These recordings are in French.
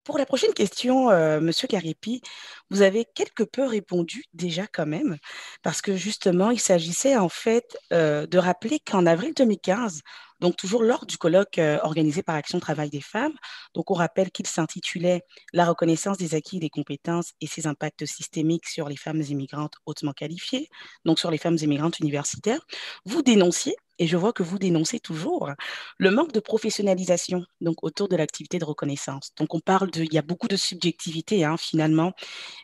Pour la prochaine question, Monsieur Caripi, vous avez quelque peu répondu déjà quand même, parce que justement, il s'agissait en fait de rappeler qu'en avril 2015, donc toujours lors du colloque organisé par Action Travail des femmes, donc on rappelle qu'il s'intitulait La reconnaissance des acquis et des compétences et ses impacts systémiques sur les femmes immigrantes hautement qualifiées, donc sur les femmes immigrantes universitaires, vous dénonciez, et je vois que vous dénoncez toujours, le manque de professionnalisation donc autour de l'activité de reconnaissance. Donc on parle de, il y a beaucoup de subjectivité finalement,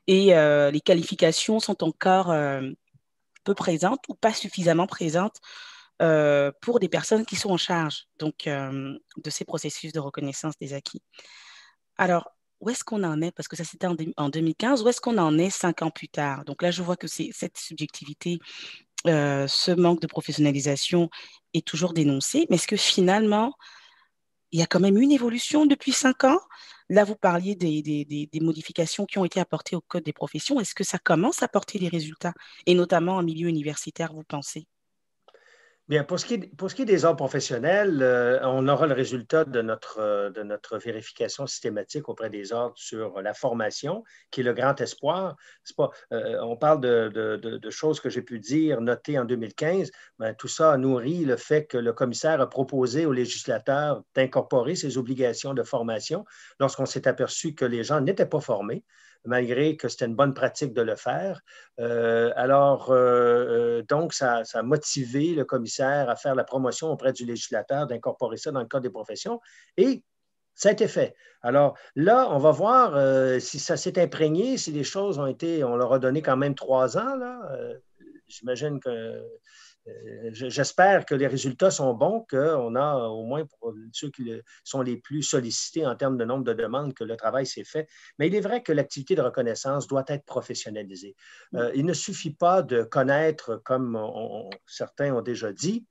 et les qualifications sont encore peu présentes ou pas suffisamment présentes pour des personnes qui sont en charge donc de ces processus de reconnaissance des acquis. Alors, où est-ce qu'on en est? Parce que ça, c'était en 2015. Où est-ce qu'on en est 5 ans plus tard? Donc là, je vois que c'est cette subjectivité, ce manque de professionnalisation est toujours dénoncé. Mais est-ce que finalement, il y a quand même une évolution depuis 5 ans? Là, vous parliez des modifications qui ont été apportées au Code des professions. Est-ce que ça commence à porter des résultats? Et notamment en milieu universitaire, vous pensez? Bien, pour ce qui est des ordres professionnels, on aura le résultat de notre vérification systématique auprès des ordres sur la formation, qui est le grand espoir. C'est pas, on parle de choses que j'ai pu dire, notées en 2015. Ben, tout ça a nourri le fait que le commissaire a proposé aux législateurs d'incorporer ces obligations de formation lorsqu'on s'est aperçu que les gens n'étaient pas formés, malgré que c'était une bonne pratique de le faire. Donc, ça a motivé le commissaire à faire la promotion auprès du législateur d'incorporer ça dans le Code des professions et ça a été fait. Alors là, on va voir si ça s'est imprégné, si les choses ont été, on leur a donné quand même 3 ans, là. J'imagine que j'espère que les résultats sont bons, qu'on a au moins pour ceux qui sont les plus sollicités en termes de nombre de demandes, que le travail s'est fait. Mais il est vrai que l'activité de reconnaissance doit être professionnalisée. Il ne suffit pas de connaître, comme certains ont déjà dit,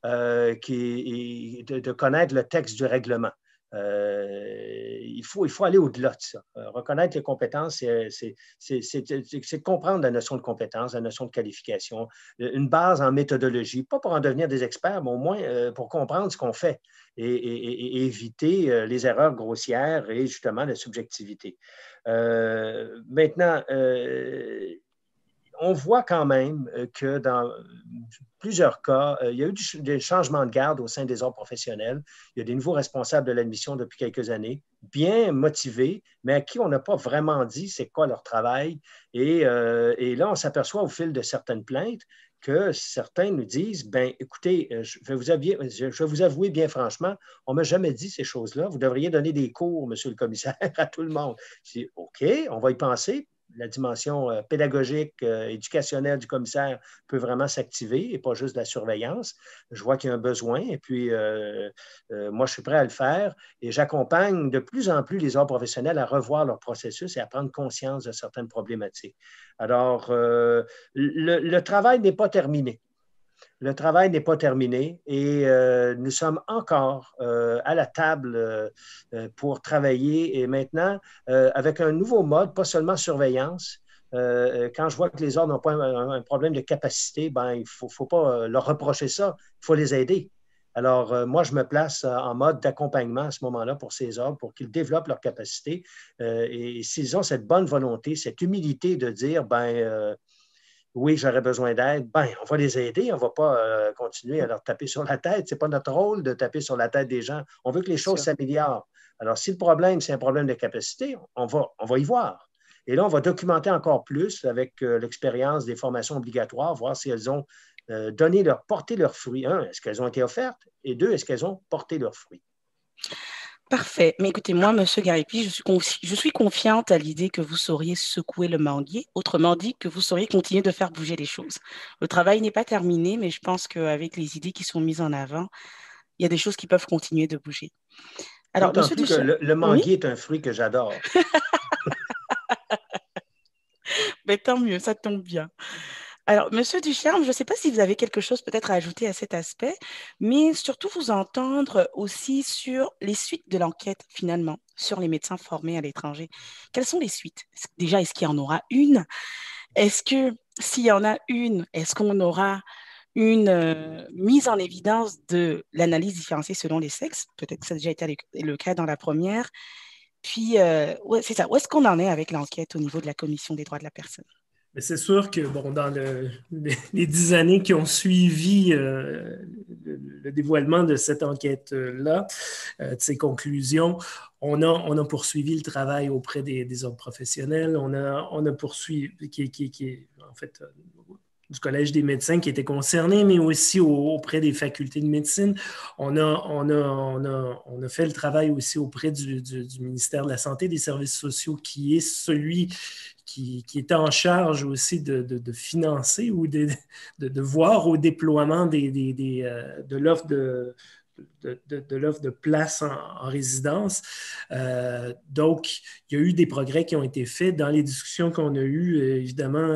de connaître le texte du règlement. Il faut aller au-delà de ça. Reconnaître les compétences, c'est comprendre la notion de compétence, la notion de qualification, une base en méthodologie, pas pour en devenir des experts, mais au moins pour comprendre ce qu'on fait et éviter les erreurs grossières et justement la subjectivité. Maintenant, on voit quand même que dans plusieurs cas, il y a eu des changements de garde au sein des ordres professionnels. Il y a des nouveaux responsables de l'admission depuis quelques années, bien motivés, mais à qui on n'a pas vraiment dit c'est quoi leur travail. Et là, on s'aperçoit au fil de certaines plaintes que certains nous disent, ben écoutez, je vais vous avouer bien franchement, on ne m'a jamais dit ces choses-là. Vous devriez donner des cours, monsieur le commissaire, à tout le monde. Je dis, OK, on va y penser. La dimension pédagogique, éducationnelle du commissaire peut vraiment s'activer et pas juste de la surveillance. Je vois qu'il y a un besoin et puis moi, je suis prêt à le faire et j'accompagne de plus en plus les ordres professionnels à revoir leur processus et à prendre conscience de certaines problématiques. Alors, le travail n'est pas terminé. Le travail n'est pas terminé et nous sommes encore à la table pour travailler et maintenant avec un nouveau mode, pas seulement surveillance. Quand je vois que les ordres n'ont pas un problème de capacité, ben, il ne faut pas leur reprocher ça, il faut les aider. Alors, moi, je me place en mode d'accompagnement à ce moment-là pour ces ordres, pour qu'ils développent leur capacité. Et s'ils ont cette bonne volonté, cette humilité de dire, ben, oui, j'aurais besoin d'aide, ben, on va les aider, on ne va pas continuer à leur taper sur la tête. Ce n'est pas notre rôle de taper sur la tête des gens. On veut que les choses Sûr. s'améliorent. Alors, si le problème, c'est un problème de capacité, on va y voir. Et là, on va documenter encore plus avec l'expérience des formations obligatoires, voir si elles ont porté leurs fruits. Un, est-ce qu'elles ont été offertes? Et deux, est-ce qu'elles ont porté leurs fruits? Parfait. Mais écoutez, moi, Monsieur Garipi, je suis confiante à l'idée que vous sauriez secouer le manguier, autrement dit, que vous sauriez continuer de faire bouger les choses. Le travail n'est pas terminé, mais je pense qu'avec les idées qui sont mises en avant, il y a des choses qui peuvent continuer de bouger. Alors, D'autant Monsieur plus que Duchamp, le oui, manguier est un fruit que j'adore. mais tant mieux, ça tombe bien. Alors, Monsieur Ducharme, je ne sais pas si vous avez quelque chose peut-être à ajouter à cet aspect, mais surtout vous entendre aussi sur les suites de l'enquête, finalement, sur les médecins formés à l'étranger. Quelles sont les suites? Déjà, est-ce qu'il y en aura une? Est-ce que s'il y en a une, est-ce qu'on aura une mise en évidence de l'analyse différenciée selon les sexes? Peut-être que ça a déjà été le cas dans la première. Puis, ouais, c'est ça. Où est-ce qu'on en est avec l'enquête au niveau de la Commission des droits de la personne? Mais c'est sûr que bon, dans les 10 années qui ont suivi le dévoilement de cette enquête-là, de ces conclusions, on a poursuivi le travail auprès des ordres professionnels. On a poursuivi, qui en fait, du Collège des médecins qui étaient concernés, mais aussi auprès des facultés de médecine. On a fait le travail aussi auprès du ministère de la Santé et des Services sociaux, qui est celui qui était en charge aussi de financer ou de voir au déploiement de l'offre de l'offre de place en résidence. Donc, il y a eu des progrès qui ont été faits dans les discussions qu'on a eues. Évidemment,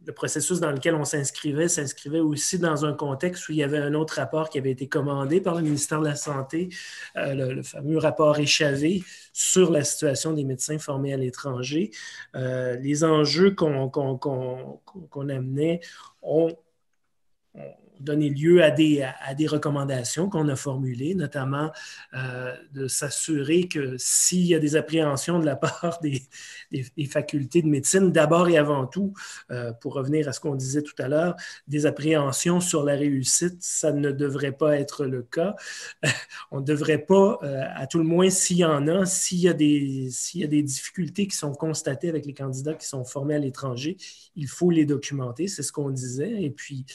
le processus dans lequel on s'inscrivait aussi dans un contexte où il y avait un autre rapport qui avait été commandé par le ministère de la Santé, le fameux rapport Échavé sur la situation des médecins formés à l'étranger. Les enjeux qu'on amenait ont donné lieu à des recommandations qu'on a formulées, notamment de s'assurer que s'il y a des appréhensions de la part des facultés de médecine, d'abord et avant tout, pour revenir à ce qu'on disait tout à l'heure, des appréhensions sur la réussite, ça ne devrait pas être le cas. On ne devrait pas, à tout le moins s'il y en a, s'il y a des difficultés qui sont constatées avec les candidats qui sont formés à l'étranger, il faut les documenter, c'est ce qu'on disait. Et puis,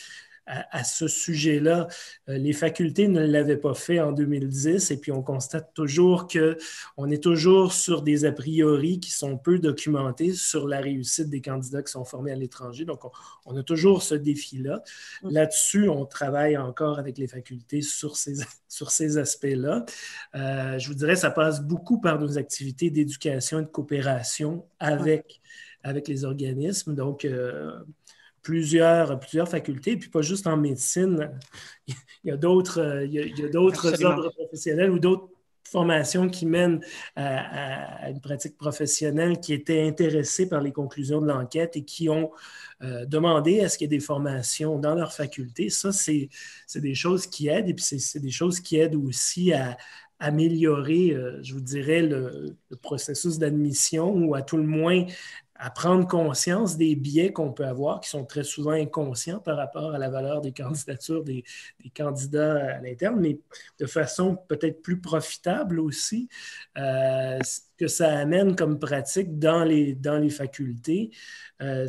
à ce sujet-là, les facultés ne l'avaient pas fait en 2010 et puis on constate toujours qu'on est toujours sur des a priori qui sont peu documentés sur la réussite des candidats qui sont formés à l'étranger. Donc, on a toujours ce défi-là. Là-dessus, on travaille encore avec les facultés sur ces aspects-là. Je vous dirais, ça passe beaucoup par nos activités d'éducation et de coopération avec les organismes. Donc, plusieurs facultés, puis pas juste en médecine. Il y a d'autres ordres professionnels ou d'autres formations qui mènent à une pratique professionnelle qui étaient intéressées par les conclusions de l'enquête et qui ont demandé à ce qu'il y ait des formations dans leur faculté. Ça, c'est des choses qui aident et puis c'est des choses qui aident aussi à améliorer, je vous dirais, le processus d'admission ou à tout le moins à prendre conscience des biais qu'on peut avoir, qui sont très souvent inconscients par rapport à la valeur des candidatures des candidats à l'interne, mais de façon peut-être plus profitable aussi, que ça amène comme pratique dans les facultés.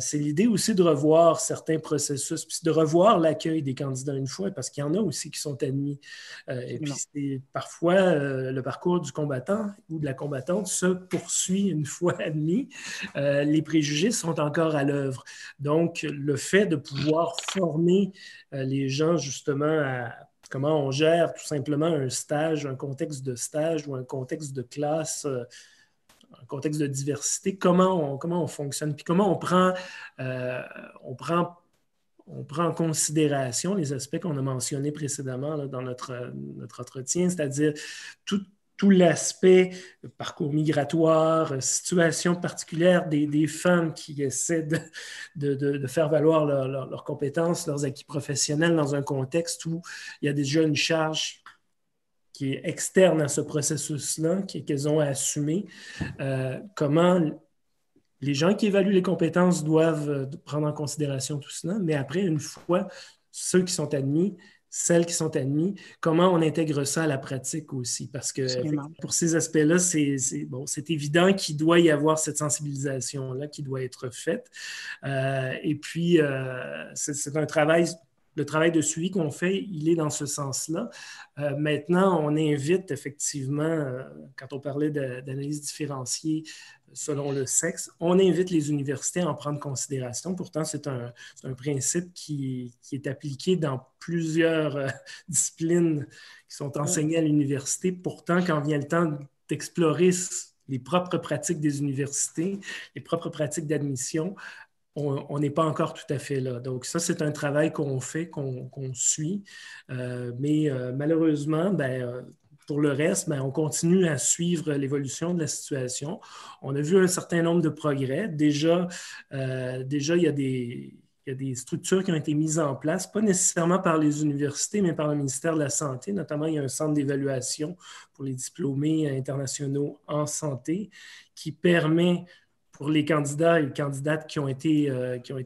C'est l'idée aussi de revoir certains processus, puis de revoir l'accueil des candidats une fois, parce qu'il y en a aussi qui sont admis. Et puis, parfois, le parcours du combattant ou de la combattante se poursuit une fois admis. Les préjugés sont encore à l'œuvre. Donc, le fait de pouvoir former les gens justement à comment on gère tout simplement un stage, un contexte de stage ou un contexte de classe, un contexte de diversité, comment on fonctionne, puis comment on prend en considération les aspects qu'on a mentionnés précédemment là, dans notre entretien, c'est-à-dire tout l'aspect parcours migratoire, situation particulière des femmes qui essaient de faire valoir leurs compétences, leurs acquis professionnels dans un contexte où il y a déjà une charge qui est externe à ce processus-là, qu'elles ont à assumer. Comment les gens qui évaluent les compétences doivent prendre en considération tout cela, mais après, une fois ceux qui sont admis, celles qui sont admises, comment on intègre ça à la pratique aussi. Parce que pour ces aspects-là, c'est évident qu'il doit y avoir cette sensibilisation-là qui doit être faite. Et puis, c'est un travail. Le travail de suivi qu'on fait, il est dans ce sens-là. Maintenant, on invite effectivement, quand on parlait d'analyse différenciée selon le sexe, on invite les universités à en prendre considération. Pourtant, c'est un principe qui est appliqué dans plusieurs disciplines qui sont enseignées à l'université. Pourtant, quand vient le temps d'explorer les propres pratiques des universités, les propres pratiques d'admission, on n'est pas encore tout à fait là. Donc ça, c'est un travail qu'on fait, qu'on suit. Mais malheureusement, pour le reste, on continue à suivre l'évolution de la situation. On a vu un certain nombre de progrès. Déjà, il y a il y a des structures qui ont été mises en place, pas nécessairement par les universités, mais par le ministère de la Santé. Notamment, il y a un centre d'évaluation pour les diplômés internationaux en santé qui permet pour les candidats et les candidates qui ont été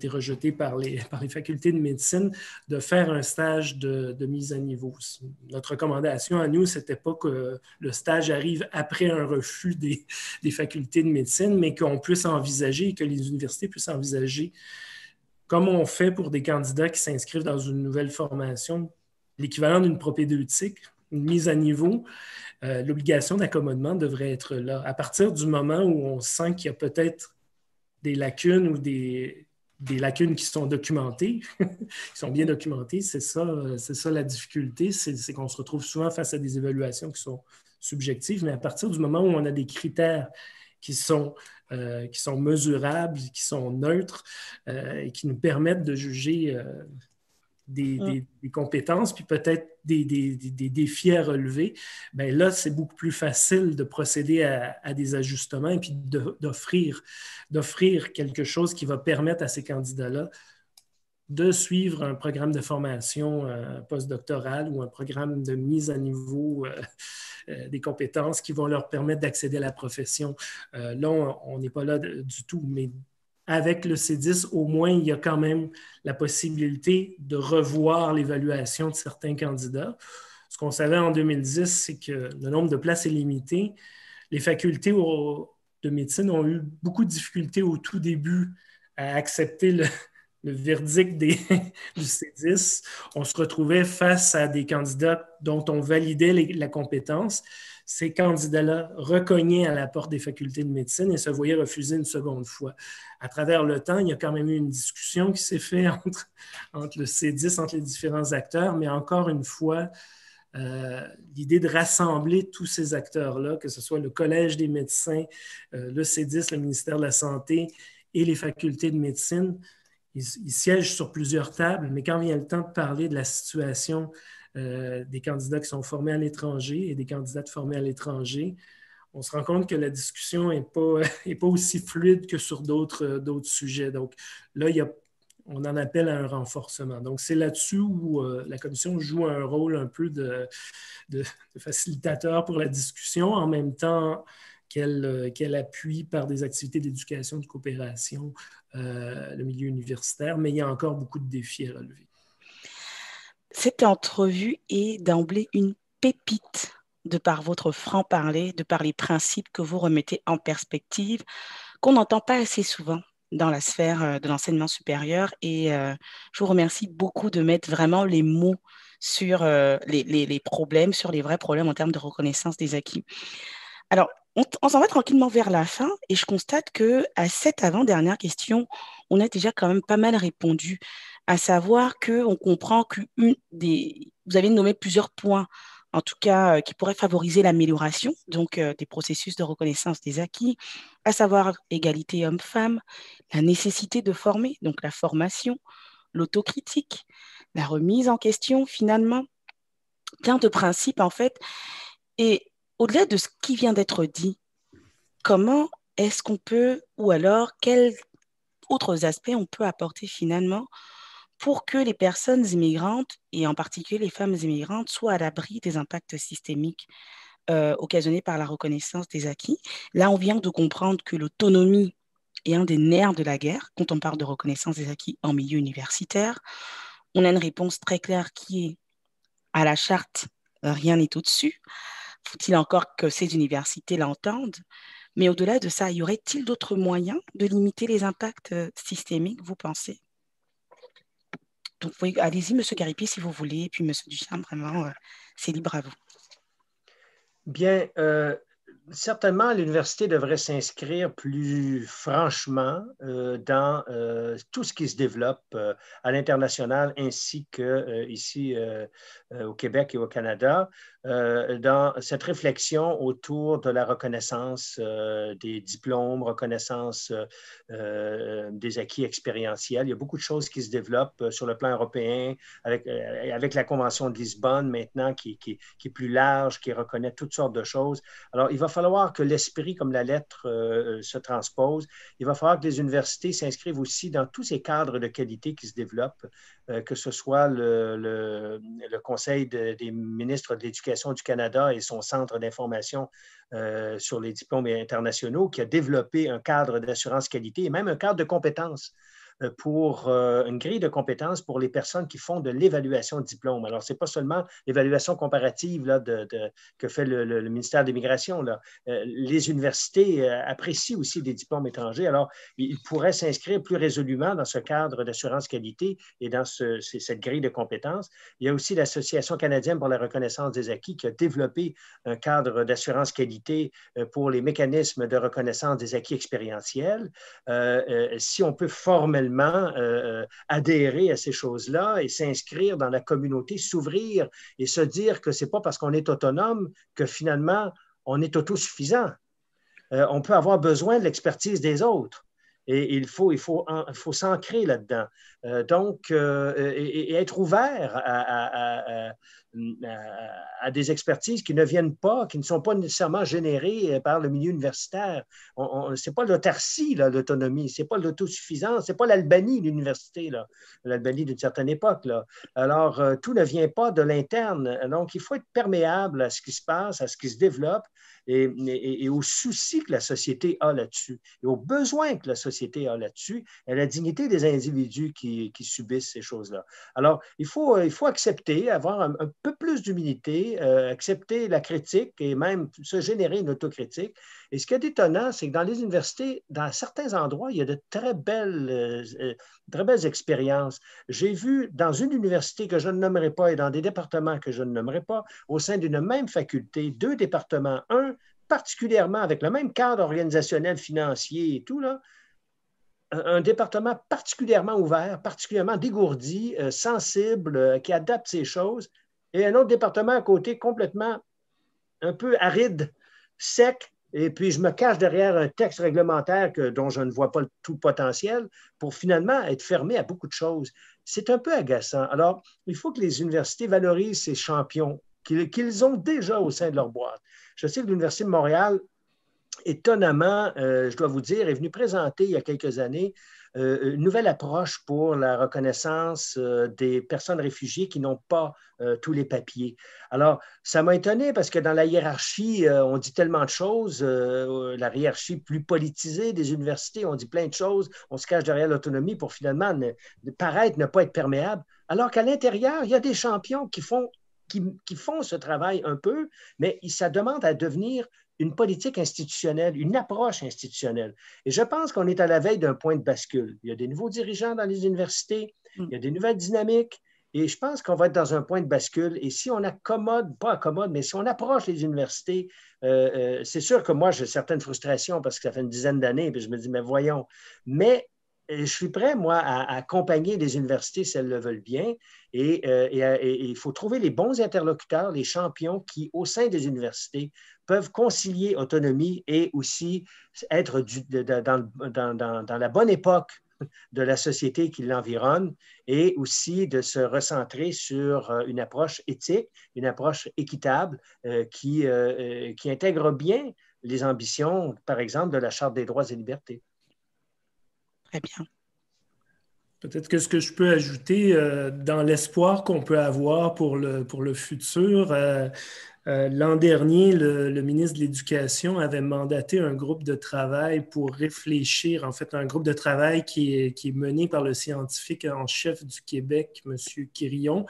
rejetés par les facultés de médecine, de faire un stage de mise à niveau. Notre recommandation à nous, ce n'était pas que le stage arrive après un refus des facultés de médecine, mais qu'on puisse envisager, que les universités puissent envisager, comme on fait pour des candidats qui s'inscrivent dans une nouvelle formation, l'équivalent d'une propédeutique, une mise à niveau. L'obligation d'accommodement devrait être là. À partir du moment où on sent qu'il y a peut-être des lacunes ou des lacunes qui sont documentées, qui sont bien documentées, c'est ça la difficulté, c'est qu'on se retrouve souvent face à des évaluations qui sont subjectives, mais à partir du moment où on a des critères qui sont mesurables, qui sont neutres et qui nous permettent de juger des compétences, puis peut-être des défis à relever, bien là, c'est beaucoup plus facile de procéder à des ajustements et puis d'offrir quelque chose qui va permettre à ces candidats-là de suivre un programme de formation postdoctorale ou un programme de mise à niveau des compétences qui vont leur permettre d'accéder à la profession. Là, on n'est pas là du tout, mais avec le C10, au moins, il y a quand même la possibilité de revoir l'évaluation de certains candidats. Ce qu'on savait en 2010, c'est que le nombre de places est limité. Les facultés de médecine ont eu beaucoup de difficultés au tout début à accepter le verdict du C10. On se retrouvait face à des candidats dont on validait la compétence. Ces candidats-là recognaient à la porte des facultés de médecine et se voyaient refuser une seconde fois. À travers le temps, il y a quand même eu une discussion qui s'est faite entre le C10, entre les différents acteurs, mais encore une fois, l'idée de rassembler tous ces acteurs-là, que ce soit le Collège des médecins, le C10, le ministère de la Santé et les facultés de médecine, ils siègent sur plusieurs tables, mais quand vient le temps de parler de la situation des candidats qui sont formés à l'étranger et des candidates formées à l'étranger, on se rend compte que la discussion n'est pas aussi fluide que sur d'autres sujets. Donc là, on en appelle à un renforcement. Donc c'est là-dessus où la commission joue un rôle un peu de facilitateur pour la discussion, en même temps qu'elle appuie par des activités d'éducation, de coopération, le milieu universitaire, mais il y a encore beaucoup de défis à relever. Cette entrevue est d'emblée une pépite de par votre franc-parler, de par les principes que vous remettez en perspective, qu'on n'entend pas assez souvent dans la sphère de l'enseignement supérieur. Et je vous remercie beaucoup de mettre vraiment les mots sur les problèmes, sur les vrais problèmes en termes de reconnaissance des acquis. Alors, on s'en va tranquillement vers la fin et je constate qu'à cette avant-dernière question, on a déjà quand même pas mal répondu, à savoir qu'on comprend que vous avez nommé plusieurs points, en tout cas, qui pourraient favoriser l'amélioration donc des processus de reconnaissance des acquis, à savoir égalité homme-femme, la nécessité de former, donc la formation, l'autocritique, la remise en question finalement, plein de principes en fait. Et au-delà de ce qui vient d'être dit, comment est-ce qu'on peut, ou alors quels autres aspects on peut apporter finalement pour que les personnes immigrantes, et en particulier les femmes immigrantes, soient à l'abri des impacts systémiques occasionnés par la reconnaissance des acquis. Là, on vient de comprendre que l'autonomie est un des nerfs de la guerre quand on parle de reconnaissance des acquis en milieu universitaire. On a une réponse très claire qui est à la charte, rien n'est au-dessus. Faut-il encore que ces universités l'entendent? Mais au-delà de ça, y aurait-il d'autres moyens de limiter les impacts systémiques, vous pensez? Donc, allez-y, M. Garipi, si vous voulez, et puis M. Ducharme, vraiment, c'est libre à vous. Bien, certainement, l'université devrait s'inscrire plus franchement dans tout ce qui se développe à l'international ainsi qu'ici au Québec et au Canada. dans cette réflexion autour de la reconnaissance des diplômes, reconnaissance des acquis expérientiels. Il y a beaucoup de choses qui se développent sur le plan européen avec la Convention de Lisbonne maintenant qui est plus large, qui reconnaît toutes sortes de choses. Alors, il va falloir que l'esprit comme la lettre se transpose. Il va falloir que les universités s'inscrivent aussi dans tous ces cadres de qualité qui se développent, que ce soit le Conseil des ministres de l'Éducation du Canada et son centre d'information sur les diplômes internationaux qui a développé un cadre d'assurance qualité et même un cadre de compétences pour une grille de compétences pour les personnes qui font de l'évaluation de diplômes. Alors, ce n'est pas seulement l'évaluation comparative là, que fait le ministère de l'Immigration. Les universités apprécient aussi des diplômes étrangers. Alors, ils pourraient s'inscrire plus résolument dans ce cadre d'assurance qualité et dans cette grille de compétences. Il y a aussi l'Association canadienne pour la reconnaissance des acquis qui a développé un cadre d'assurance qualité pour les mécanismes de reconnaissance des acquis expérientiels. Si on peut formellement adhérer à ces choses-là et s'inscrire dans la communauté, s'ouvrir et se dire que ce n'est pas parce qu'on est autonome que finalement on est autosuffisant. On peut avoir besoin de l'expertise des autres. Et il faut s'ancrer là-dedans. Et être ouvert à des expertises qui ne viennent pas, qui ne sont pas nécessairement générées par le milieu universitaire. Ce n'est pas l'autarcie, l'autonomie, ce n'est pas l'autosuffisance, ce n'est pas l'Albanie, l'université, l'Albanie d'une certaine époque. Là. Alors, tout ne vient pas de l'interne. Donc, il faut être perméable à ce qui se passe, à ce qui se développe et aux soucis que la société a là-dessus, et aux besoins que la société a là-dessus, et à la dignité des individus qui subissent ces choses-là. Alors, il faut accepter, avoir un peu plus d'humilité, accepter la critique et même se générer une autocritique. Et ce qui est étonnant, c'est que dans les universités, dans certains endroits, il y a de très belles expériences. J'ai vu dans une université que je ne nommerai pas et dans des départements que je ne nommerai pas, au sein d'une même faculté, 2 départements, un particulièrement avec le même cadre organisationnel, financier et tout, là, un département particulièrement ouvert, particulièrement dégourdi, sensible, qui adapte ces choses, et un autre département à côté complètement un peu aride, sec, et puis je me cache derrière un texte réglementaire dont je ne vois pas tout le potentiel pour finalement être fermé à beaucoup de choses. C'est un peu agaçant. Alors, il faut que les universités valorisent ces champions qu'ils ont déjà au sein de leur boîte. Je sais que l'Université de Montréal, étonnamment, je dois vous dire, est venue présenter il y a quelques années une nouvelle approche pour la reconnaissance des personnes réfugiées qui n'ont pas tous les papiers. Alors, ça m'a étonné parce que dans la hiérarchie, on dit tellement de choses, la hiérarchie plus politisée des universités, on dit plein de choses, on se cache derrière l'autonomie pour finalement paraître ne pas être perméable, alors qu'à l'intérieur, il y a des champions qui font ce travail un peu, mais ça demande à devenir une politique institutionnelle, une approche institutionnelle. Et je pense qu'on est à la veille d'un point de bascule. Il y a des nouveaux dirigeants dans les universités, il y a des nouvelles dynamiques, et je pense qu'on va être dans un point de bascule. Et si on mais si on approche les universités, c'est sûr que moi, j'ai certaines frustrations parce que ça fait une dizaine d'années, puis je me dis, mais voyons. Mais je suis prêt, moi, à accompagner les universités si elles le veulent bien. Et il faut trouver les bons interlocuteurs, les champions qui, au sein des universités, peuvent concilier autonomie et aussi être dans la bonne époque de la société qui l'environne et aussi de se recentrer sur une approche éthique, une approche équitable qui intègre bien les ambitions, par exemple, de la Charte des droits et libertés. Très bien. Peut-être que ce que je peux ajouter dans l'espoir qu'on peut avoir pour le futur, l'an dernier, le ministre de l'Éducation avait mandaté un groupe de travail pour réfléchir, en fait, un groupe de travail qui est mené par le scientifique en chef du Québec, M. Quirillon,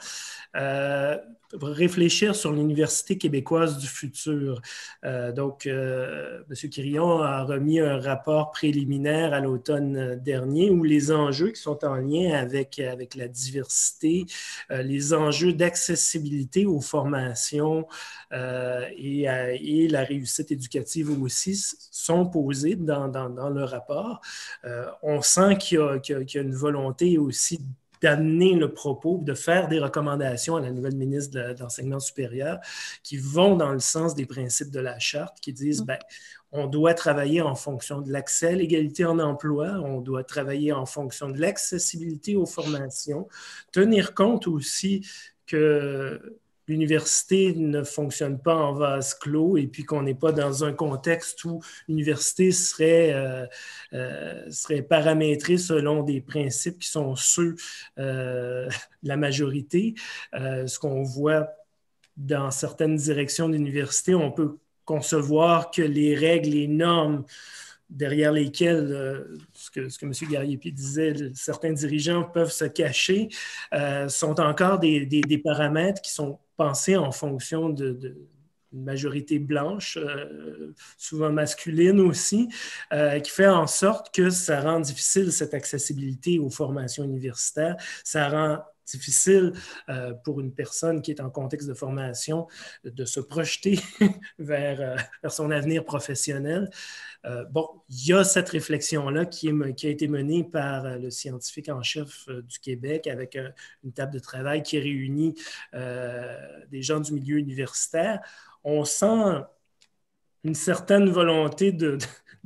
pour réfléchir sur l'Université québécoise du futur. Donc, M. Quirillon a remis un rapport préliminaire à l'automne dernier où les enjeux qui sont en lien avec la diversité, les enjeux d'accessibilité aux formations, et la réussite éducative aussi sont posées dans le rapport. On sent qu'il y a une volonté aussi d'amener le propos, de faire des recommandations à la nouvelle ministre de l'Enseignement supérieur qui vont dans le sens des principes de la Charte, qui disent, ben, on doit travailler en fonction de l'accès à l'égalité en emploi, on doit travailler en fonction de l'accessibilité aux formations, tenir compte aussi que l'université ne fonctionne pas en vase clos et puis qu'on n'est pas dans un contexte où l'université serait paramétrée selon des principes qui sont ceux de la majorité. Ce qu'on voit dans certaines directions d'université, on peut concevoir que les règles, les normes derrière lesquelles, ce que M. Gariepi disait, certains dirigeants peuvent se cacher, sont encore des paramètres qui sont pensés en fonction d'une majorité blanche, souvent masculine aussi, qui fait en sorte que ça rend difficile cette accessibilité aux formations universitaires, ça rend difficile pour une personne qui est en contexte de formation de se projeter vers son avenir professionnel. Bon, il y a cette réflexion-là qui a été menée par le scientifique en chef du Québec avec une table de travail qui réunit des gens du milieu universitaire. On sent une certaine volonté de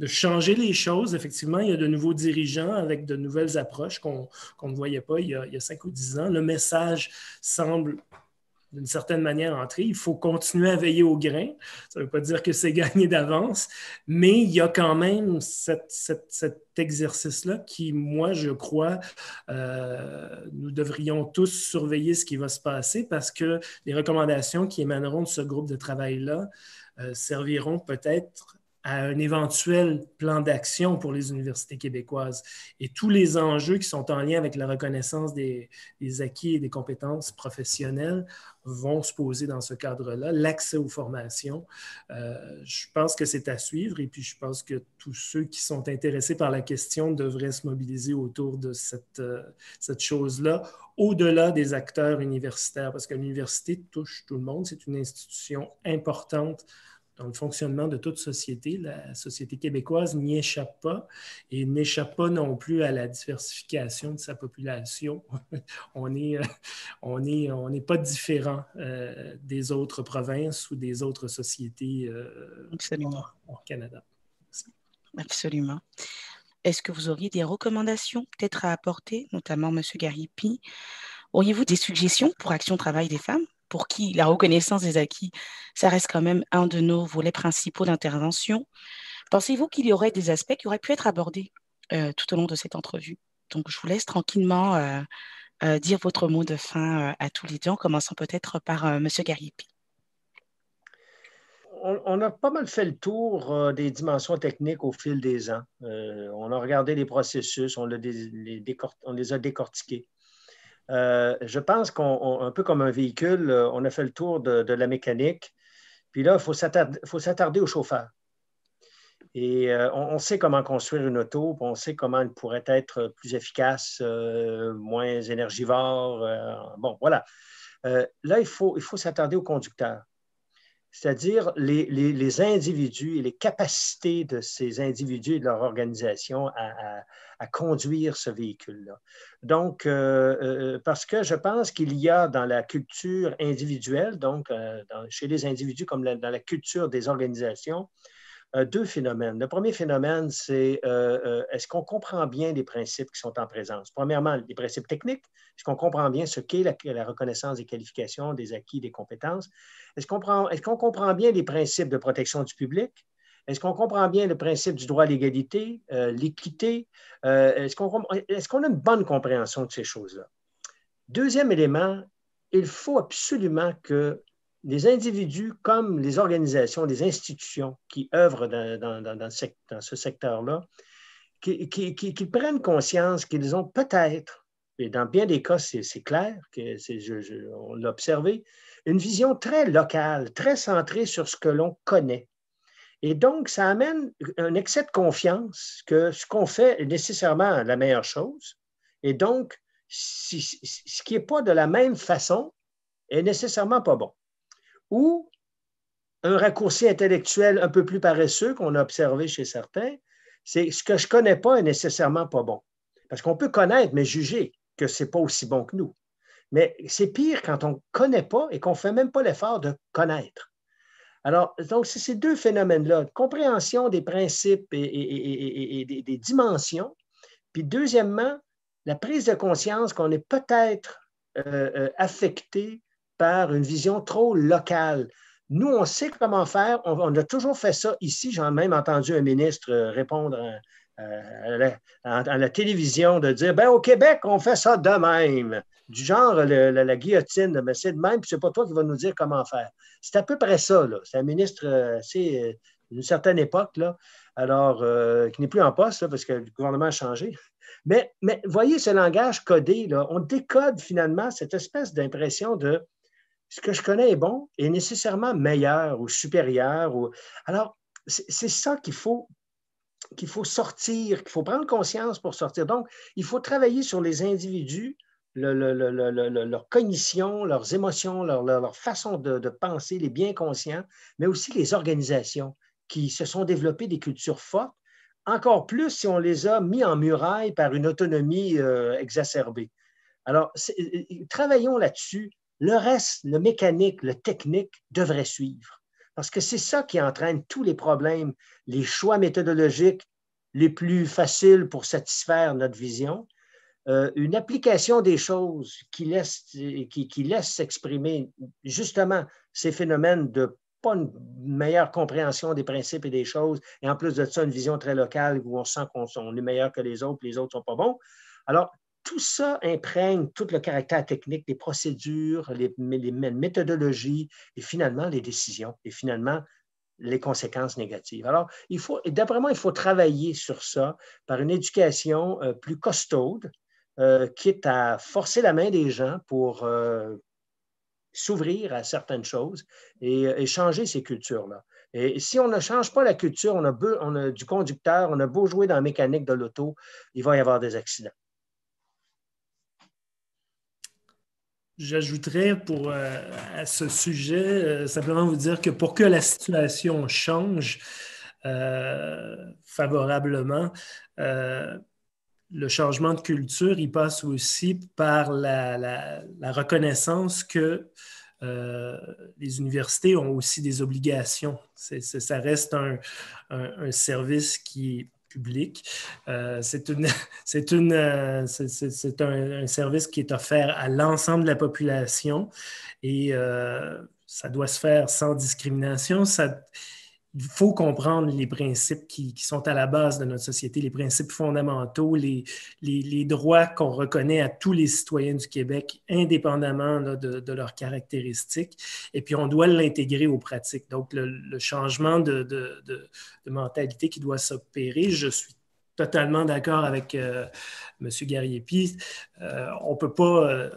changer les choses. Effectivement, il y a de nouveaux dirigeants avec de nouvelles approches qu'on ne voyait pas il y a 5 ou 10 ans. Le message semble d'une certaine manière entrer. Il faut continuer à veiller au grain. Ça ne veut pas dire que c'est gagné d'avance, mais il y a quand même cet exercice-là qui, moi, je crois, nous devrions tous surveiller ce qui va se passer parce que les recommandations qui émaneront de ce groupe de travail-là serviront peut-être à un éventuel plan d'action pour les universités québécoises. Et tous les enjeux qui sont en lien avec la reconnaissance des acquis et des compétences professionnelles vont se poser dans ce cadre-là. L'accès aux formations, je pense que c'est à suivre et puis je pense que tous ceux qui sont intéressés par la question devraient se mobiliser autour de cette chose-là, au-delà des acteurs universitaires, parce que l'université touche tout le monde. C'est une institution importante dans le fonctionnement de toute société. La société québécoise n'y échappe pas et n'échappe pas non plus à la diversification de sa population. On n'est pas différent des autres provinces ou des autres sociétés au Canada. Absolument. Est-ce que vous auriez des recommandations peut-être à apporter, notamment M. Gariepi? Auriez-vous des suggestions pour Action Travail des femmes, pour qui la reconnaissance des acquis, ça reste quand même un de nos volets principaux d'intervention? Pensez-vous qu'il y aurait des aspects qui auraient pu être abordés tout au long de cette entrevue? Donc, je vous laisse tranquillement dire votre mot de fin à tous les deux, en commençant peut-être par M. Gariepi. On a pas mal fait le tour des dimensions techniques au fil des ans. On a regardé les processus, on les a décortiqués. Je pense un peu comme un véhicule, on a fait le tour de la mécanique. Puis là, il faut s'attarder au chauffeur. Et on sait comment construire une auto, puis on sait comment elle pourrait être plus efficace, moins énergivore. Bon, voilà. Là, il faut s'attarder au conducteur, c'est-à-dire les individus et les capacités de ces individus et de leur organisation à conduire ce véhicule-là. Donc, parce que je pense qu'il y a dans la culture individuelle, donc chez les individus comme dans la culture des organisations, deux phénomènes. Le premier phénomène, c'est est-ce qu'on comprend bien les principes qui sont en présence? Premièrement, les principes techniques. Est-ce qu'on comprend bien ce qu'est la reconnaissance des qualifications, des acquis, des compétences? Est-ce qu'on comprend bien les principes de protection du public? Est-ce qu'on comprend bien le principe du droit à l'égalité, l'équité? Est-ce qu'on a une bonne compréhension de ces choses-là? Deuxième élément, il faut absolument que les individus comme les organisations, les institutions qui œuvrent dans ce secteur-là, qu'ils prennent conscience qu'ils ont peut-être, et dans bien des cas, c'est clair, on l'a observé, une vision très locale, très centrée sur ce que l'on connaît. Et donc, ça amène un excès de confiance que ce qu'on fait est nécessairement la meilleure chose. Et donc, ce qui n'est pas de la même façon est nécessairement pas bon. Ou un raccourci intellectuel un peu plus paresseux qu'on a observé chez certains, c'est ce que je ne connais pas est nécessairement pas bon. Parce qu'on peut connaître, mais juger. que ce n'est pas aussi bon que nous. Mais c'est pire quand on ne connaît pas et qu'on ne fait même pas l'effort de connaître. Alors, donc, c'est ces deux phénomènes-là, compréhension des principes et des dimensions. Puis, deuxièmement, la prise de conscience qu'on est peut-être affecté par une vision trop locale. Nous, on sait comment faire. On a toujours fait ça ici. J'ai même entendu un ministre répondre à la télévision de dire, ben au Québec, on fait ça de même. Du genre, la guillotine, ben, c'est de même, puis c'est pas toi qui vas nous dire comment faire. C'est à peu près ça, là. C'est un ministre, d'une certaine époque, là, alors, qui n'est plus en poste, là, parce que le gouvernement a changé. Mais voyez, ce langage codé, là, on décode finalement cette espèce d'impression de ce que je connais est bon est nécessairement meilleur ou supérieur. Alors, c'est ça qu'il faut sortir, qu'il faut prendre conscience pour sortir. Donc, il faut travailler sur les individus, leur cognition, leurs émotions, leur façon de penser, les biens conscients, mais aussi les organisations qui se sont développées des cultures fortes, encore plus si on les a mis en muraille par une autonomie exacerbée. Alors, travaillons là-dessus. Le reste, le mécanique, le technique devrait suivre. Parce que c'est ça qui entraîne tous les problèmes, les choix méthodologiques les plus faciles pour satisfaire notre vision, une application des choses qui laisse s'exprimer justement ces phénomènes de pas une meilleure compréhension des principes et des choses, et en plus de ça, une vision très locale où on sent qu'on est meilleur que les autres ne sont pas bons. Alors, tout ça imprègne tout le caractère technique, les procédures, les méthodologies et finalement les décisions et finalement les conséquences négatives. Alors, d'après moi, il faut travailler sur ça par une éducation plus costaude, quitte à forcer la main des gens pour s'ouvrir à certaines choses et changer ces cultures-là. Et si on ne change pas la culture, on a du conducteur, on a beau jouer dans la mécanique de l'auto, il va y avoir des accidents. J'ajouterais à ce sujet simplement vous dire que pour que la situation change favorablement, le changement de culture, il passe aussi par la reconnaissance que les universités ont aussi des obligations. Ça reste un service qui est public. C'est un service qui est offert à l'ensemble de la population et ça doit se faire sans discrimination. Il faut comprendre les principes qui sont à la base de notre société, les principes fondamentaux, les droits qu'on reconnaît à tous les citoyens du Québec, indépendamment là, de leurs caractéristiques. Et puis, on doit l'intégrer aux pratiques. Donc, le changement de mentalité qui doit s'opérer, je suis totalement d'accord avec M. Gariepi. On peut pas...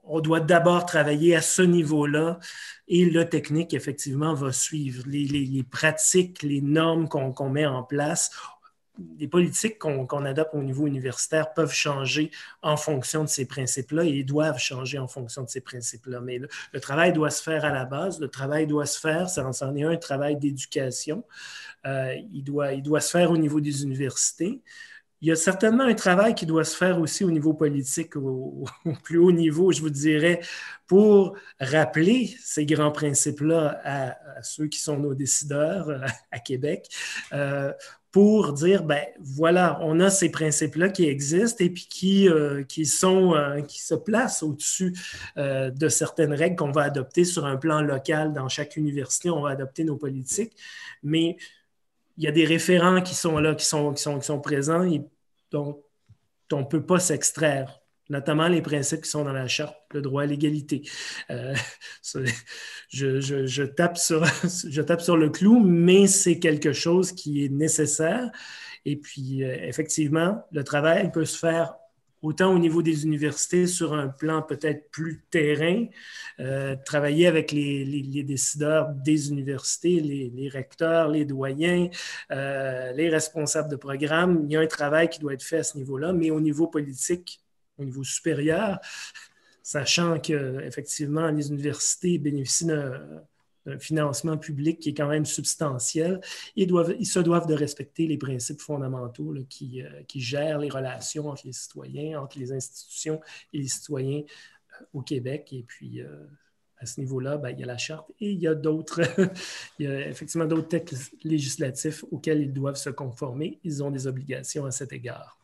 on doit d'abord travailler à ce niveau-là et le technique, effectivement, va suivre. Les pratiques, les normes qu'on met en place, les politiques qu'on adopte au niveau universitaire peuvent changer en fonction de ces principes-là et ils doivent changer en fonction de ces principes-là. Mais le travail doit se faire à la base, le travail doit se faire, c'en est un travail d'éducation. Il doit se faire au niveau des universités. Il y a certainement un travail qui doit se faire aussi au niveau politique, au plus haut niveau, je vous dirais, pour rappeler ces grands principes-là à ceux qui sont nos décideurs à Québec, pour dire, ben voilà, on a ces principes-là qui existent et puis qui se placent au-dessus de certaines règles qu'on va adopter sur un plan local dans chaque université. On va adopter nos politiques, mais il y a des référents qui sont là, qui sont présents et dont on ne peut pas s'extraire, notamment les principes qui sont dans la Charte, le droit à l'égalité. Je tape sur le clou, mais c'est quelque chose qui est nécessaire. Et puis, effectivement, le travail peut se faire autant au niveau des universités sur un plan peut-être plus terrain, travailler avec les décideurs des universités, les recteurs, les doyens, les responsables de programme. Il y a un travail qui doit être fait à ce niveau-là, mais au niveau politique, au niveau supérieur, sachant qu'effectivement, les universités bénéficient d'un financement public qui est quand même substantiel. Ils se doivent de respecter les principes fondamentaux là, qui gèrent les relations entre les citoyens, entre les institutions et les citoyens au Québec. Et puis, à ce niveau-là, il y a la charte et il y a il y a effectivement d'autres textes législatifs auxquels ils doivent se conformer. Ils ont des obligations à cet égard.